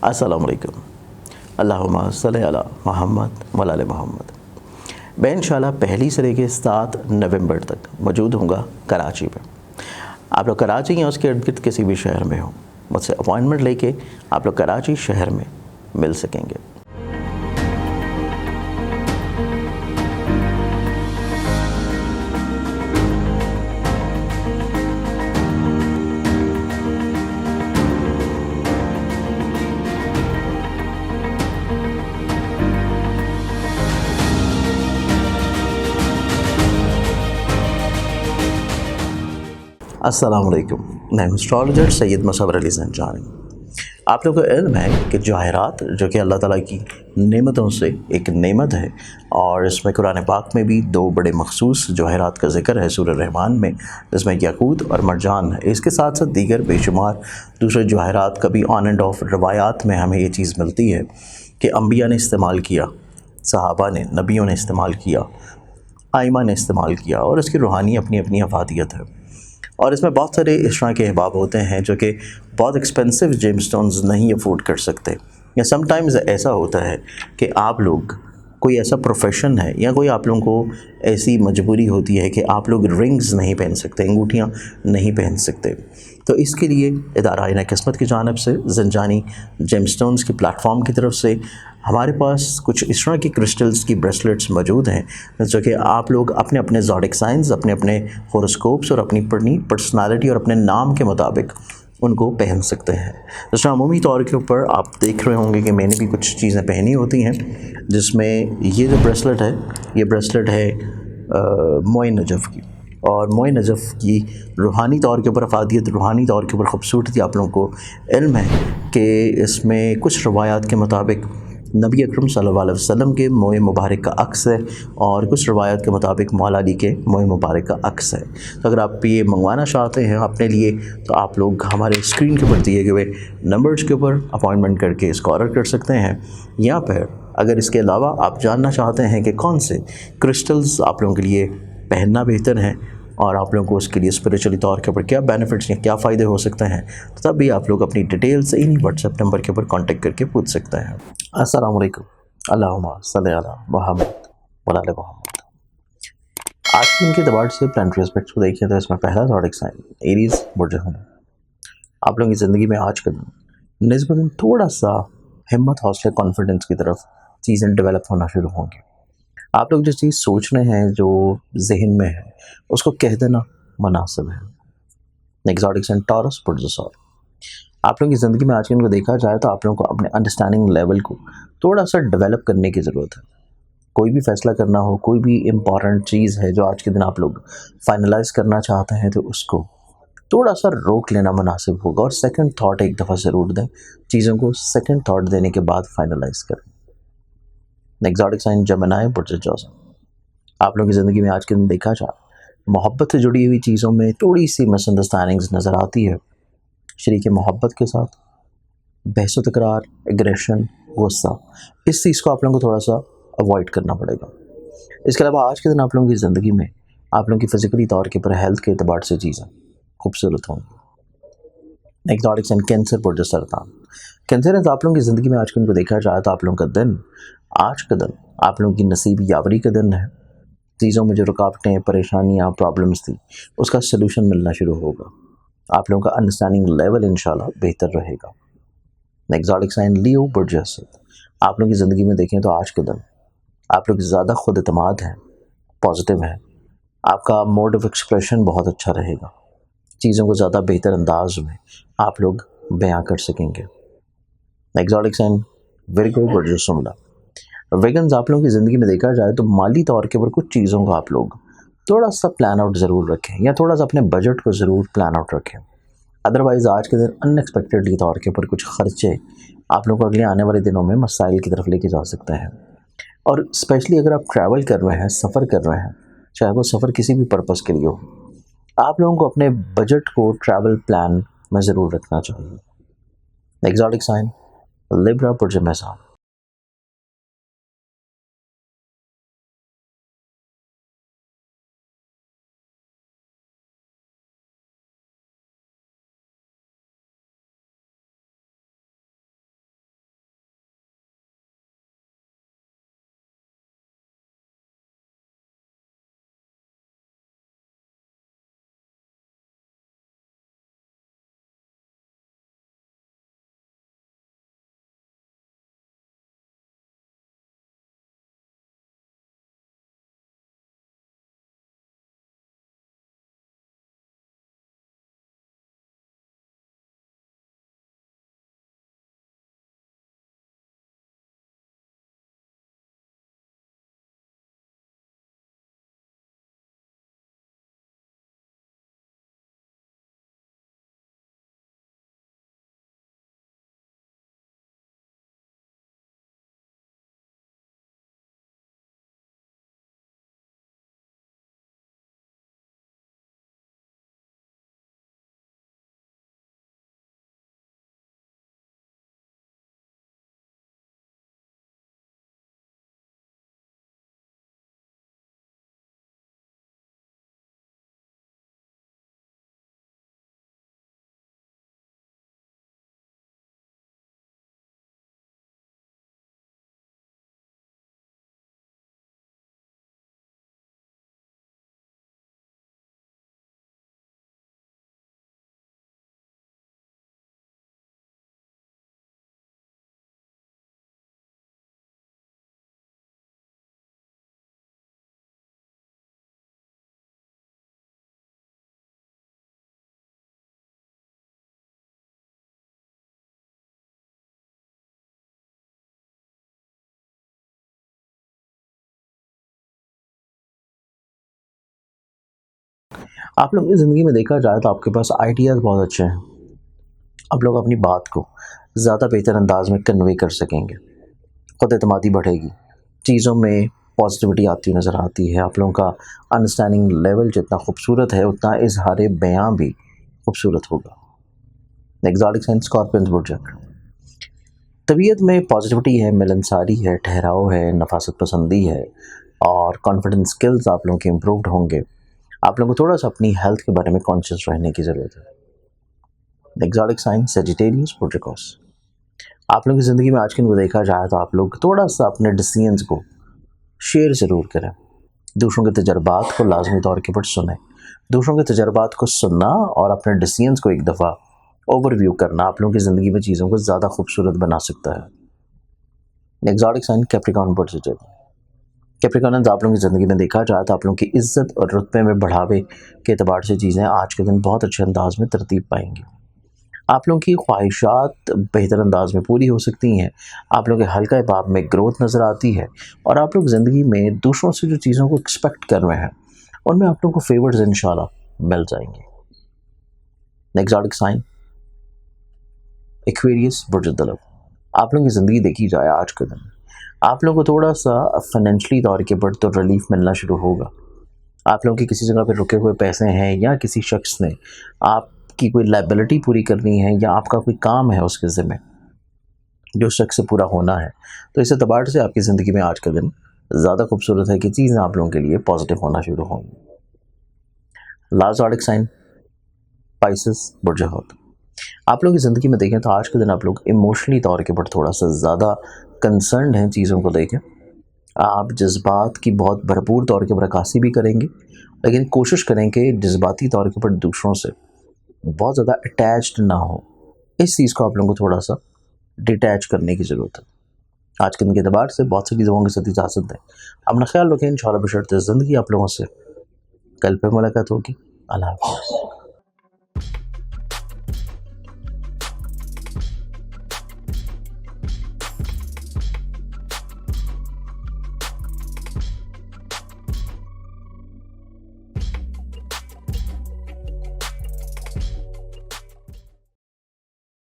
अस्सलाम वालेकुम। अल्लाहुम्मा सल्लि अला मुहम्मद व आले मुहम्मद। मैं इंशाल्लाह पहली से लेकर 7 नवंबर तक मौजूद हूँगा कराची में। आप लोग कराची या उसके इर्द गिर्द किसी भी शहर में हो, मुझसे अपॉइंटमेंट लेके आप लोग कराची शहर में मिल सकेंगे। अस्सलाम वालेकुम। मैं एस्ट्रोलॉजर सैयद मुसव्वर अली ज़ंजानी। आप लोगों को इल्म है कि जवाहरात जो कि अल्लाह ताला की नेमतों से एक नेमत है, और इसमें कुरान पाक में भी 2 बड़े मखसूस जवाहरात का ज़िक्र है सूरह रहमान में, जिसमें याकूत और मरजान है। इसके साथ साथ दीगर बेशुमार दूसरे जवाहरात का भी ऑन एंड ऑफ रवायात में हमें ये चीज़ मिलती है कि अम्बिया ने इस्तेमाल किया, सहाबा ने, नबियों ने इस्तेमाल किया, आइमा ने इस्तेमाल किया, और इसकी रूहानी अपनी अपनी अफादियत है। और इसमें बहुत सारे इस तरह के अहबाब होते हैं जो कि बहुत एक्सपेंसिव जेमस्टोन्स नहीं अफोर्ड कर सकते, या समटाइम्स ऐसा होता है कि आप लोग कोई ऐसा प्रोफेशन है या कोई आप लोगों को ऐसी मजबूरी होती है कि आप लोग रिंग्स नहीं पहन सकते, अंगूठियाँ नहीं पहन सकते। तो इसके लिए इदारा आईना किस्मत की जानिब से ज़ंजानी जेमस्टोन्स की प्लेटफॉर्म की तरफ से हमारे पास कुछ इस तरह की क्रिस्टल्स की ब्रेसलेट्स मौजूद हैं जो कि आप लोग अपने अपने ज़ोडिक साइंस, अपने अपने होरोस्कोप्स और अपनी पर्सनालिटी और अपने नाम के मुताबिक उनको पहन सकते हैं। जैसे अमूमी तौर के ऊपर आप देख रहे होंगे कि मैंने भी कुछ चीज़ें पहनी होती हैं, जिसमें ये जो ब्रेसलेट है, ये ब्रेसलेट है मोए नजफ़ की। और मोए नजफ़ की रूहानी तौर के ऊपर अफादियत, रूहानी तौर के ऊपर ख़ूबसूरती आप लोगों को इल्म है कि इसमें कुछ रवायात के मुताबिक नबी अकरम सल्लल्लाहु अलैहि वसल्लम के मोए मुबारक का अक्स है, और कुछ रवायत के मुताबिक मौला अली के मोए मुबारक का अक्स है। तो अगर आप ये मंगवाना चाहते हैं अपने लिए, तो आप लोग हमारे स्क्रीन के ऊपर दिए गए नंबर्स के ऊपर अपॉइंटमेंट करके इसको ऑर्डर कर सकते हैं। या फिर अगर इसके अलावा आप जानना चाहते हैं कि कौन से क्रिस्टल्स आप लोगों के लिए पहनना बेहतर है और आप लोगों को उसके लिए स्पिरिचुअली तौर के ऊपर क्या बेनिफिट्स या क्या फ़ायदे हो सकते हैं, तो तब भी आप लोग अपनी डिटेल्स इन्हीं व्हाट्सएप नंबर के ऊपर कांटेक्ट करके पूछ सकते हैं। अस्सलाम वालेकुम। अल्लाहुम्मा सल्लि अला मुहम्मद व आले मुहम्मद। आज के दिन के एतबार से प्लानिटरी एस्पेक्ट्स को देखें तो इसमें पहला ज़ोडिक साइन एरीज़ बुर्ज हुनर। आप लोगों की ज़िंदगी में आज के दिन निस्बतन थोड़ा सा हिम्मत, हौसले, कॉन्फिडेंस की तरफ चीज़ें डेवलप होना शुरू होंगी। आप लोग जो चीज़ सोच रहे हैं, जो जहन में है, उसको कह देना मुनासिब है। एक्सोटिक साइन टॉरस बुर्ज सौर। आप लोगों की ज़िंदगी में आज के दिन को देखा जाए तो आप लोगों को अपने अंडरस्टैंडिंग लेवल को थोड़ा सा डेवलप करने की ज़रूरत है। कोई भी फ़ैसला करना हो, कोई भी इम्पॉर्टेंट चीज़ है जो आज के दिन आप लोग फाइनलाइज़ करना चाहते हैं, तो उसको थोड़ा सा रोक लेना मुनासिब होगा, और सेकंड थॉट एक दफ़ा ज़रूर दें। चीज़ों को सेकंड थॉट देने के बाद फाइनलाइज़ करें। एक्सोटिक साइन जेमिनी बुर्ज जोज़ा। आप लोगों की ज़िंदगी में आज के दिन देखा जाए मोहब्बत से जुड़ी हुई चीज़ों में थोड़ी सी मिसअंडरस्टैंडिंग्स नज़र आती है। शरीक मोहब्बत के साथ बहस तकरार, एग्रेशन, गुस्सा, इस चीज़ को आप लोगों को थोड़ा सा अवॉइड करना पड़ेगा। इसके अलावा आज के दिन आप लोगों की ज़िंदगी में आप लोगों की फ़िज़िकली तौर के ऊपर हेल्थ के एतबार से चीज़ें खूबसूरत होंगी। एक्सोटिक साइन कैंसर बुर्ज सरतान। कैंसर है तो आप लोगों की ज़िंदगी में आज के दिन को देखा जाए तो आप लोगों का दिन, आज का दिन आप लोगों की नसीब यावरी का दिन है। चीज़ों में जो रुकावटें, परेशानियाँ, प्रॉब्लम्स थी, उसका सलूशन मिलना शुरू होगा। आप लोगों का अंडरस्टैंडिंग लेवल इंशाल्लाह बेहतर रहेगा। एक्सोटिक साइन लियो बुर्ज असद। आप लोगों की ज़िंदगी में देखें तो आज के दिन आप लोग ज़्यादा खुद एतमाद हैं, पॉजिटिव हैं, आपका मोड ऑफ एक्सप्रेशन बहुत अच्छा रहेगा। चीज़ों को ज़्यादा बेहतर अंदाज में आप लोग बयां कर सकेंगे। एक्सोटिक साइन विर्गो बुर्ज सुमला। वेगन्स आप लोगों की ज़िंदगी में देखा जाए तो माली तौर के ऊपर कुछ चीज़ों को आप लोग थोड़ा सा प्लान आउट ज़रूर रखें, या थोड़ा सा अपने बजट को ज़रूर प्लान आउट रखें। अदरवाइज़ आज के दिन अनएक्सपेक्टेडली तौर के ऊपर कुछ खर्चे आप लोग को अगले आने वाले दिनों में मसाइल की तरफ लेके जा सकते हैं। और स्पेशली अगर आप ट्रैवल कर रहे हैं, सफ़र कर रहे हैं, चाहे वो सफ़र किसी भी पर्पज़ के लिए हो, आप लोगों को अपने बजट को ट्रैवल प्लान में ज़रूर रखना चाहिए। एक्सोटिक साइन लिब्रा बुर्ज मेज़ान। आप लोग की ज़िंदगी में देखा जाए तो आपके पास आइडियाज़ बहुत अच्छे हैं। आप लोग अपनी बात को ज़्यादा बेहतर अंदाज में कन्वे कर सकेंगे, खुद एतमादी बढ़ेगी, चीज़ों में पॉजिटिविटी आती हुई नज़र आती है। आप लोगों का अंडरस्टैंडिंग लेवल जितना खूबसूरत है उतना इजहार बयां भी खूबसूरत होगा। एग्जॉटिक साइन स्कॉर्पियंस बुर्जक, तबीयत में पॉजिटिविटी है, मिलनसारी है, ठहराव है, नफासत पसंदी है और कॉन्फिडेंस स्किल्स आप लोगों के इम्प्रूव्ड होंगे। आप लोगों को थोड़ा सा अपनी हेल्थ के बारे में कॉन्शियस रहने की ज़रूरत है। एग्जॉटिक साइन सेजिटेरियस प्रोटोकॉस, आप लोगों की ज़िंदगी में आजकल को देखा जाए तो आप लोग थोड़ा सा अपने डिसीजंस को शेयर ज़रूर करें। दूसरों के तजर्बात को लाजमी तौर के ऊपर सुने। दूसरों के तजर्बात को सुनना और अपने डिसीजंस को एक दफ़ा ओवरव्यू करना आप लोगों की ज़िंदगी में चीज़ों को ज़्यादा खूबसूरत बना सकता है। एग्जॉटिक साइन कैप्रिकॉर्न बुर्ज, कैप्रिकॉर्नस आप लोगों की ज़िंदगी में देखा जाए तो आप लोगों की इज्जत और रुतबे में बढ़ावे के अतबार से चीज़ें आज के दिन बहुत अच्छे अंदाज में तरतीब पाएंगी। आप लोगों की ख्वाहिशात बेहतर अंदाज में पूरी हो सकती हैं। आप लोगों के हल्का बाब में ग्रोथ नज़र आती है और आप लोग ज़िंदगी में दूसरों से जो चीज़ों को एक्सपेक्ट कर रहे हैं उनमें आप लोगों को फेवर्स इंशाल्लाह मिल जाएंगे। एग्जॉटिक साइन एक्वेरियस बुर्ज, आप लोगों की ज़िंदगी देखी जाए आज के दिन आप लोगों को थोड़ा सा फाइनेंशली तौर के ऊपर तो रिलीफ मिलना शुरू होगा। आप लोगों की किसी जगह पर रुके हुए पैसे हैं या किसी शख्स ने आपकी कोई लायबिलिटी पूरी करनी है या आपका कोई काम है उसके ज़िम्मे जो शख्स से पूरा होना है, तो इस एतबार से आपकी ज़िंदगी में आज का दिन ज़्यादा खूबसूरत है कि चीज़ें आप लोगों के लिए पॉजिटिव होना शुरू होंगी। लास्ट ज़ोडिक साइन स्पाइसेस बुर्ज, आप लोग की ज़िंदगी में देखें तो आज के दिन आप लोग इमोशनली तौर के ऊपर थोड़ा सा ज़्यादा कंसर्न हैं चीज़ों को देखें। आप जज्बात की बहुत भरपूर तौर के ऊपर अक्कासी भी करेंगे, लेकिन कोशिश करें कि जज्बाती तौर के ऊपर दूसरों से बहुत ज़्यादा अटैच्ड ना हो। इस चीज़ को आप लोगों को थोड़ा सा डिटैच करने की ज़रूरत है। आज के दिन के अतबार से बहुत सारी दुआओं के साथ इजाज़त दें। अपना ख्याल रखें, इंशाल्लाह बशर्ते ज़िंदगी आप लोगों से कल पे मुलाकात होगी। अल्लाह हाफ़िज़।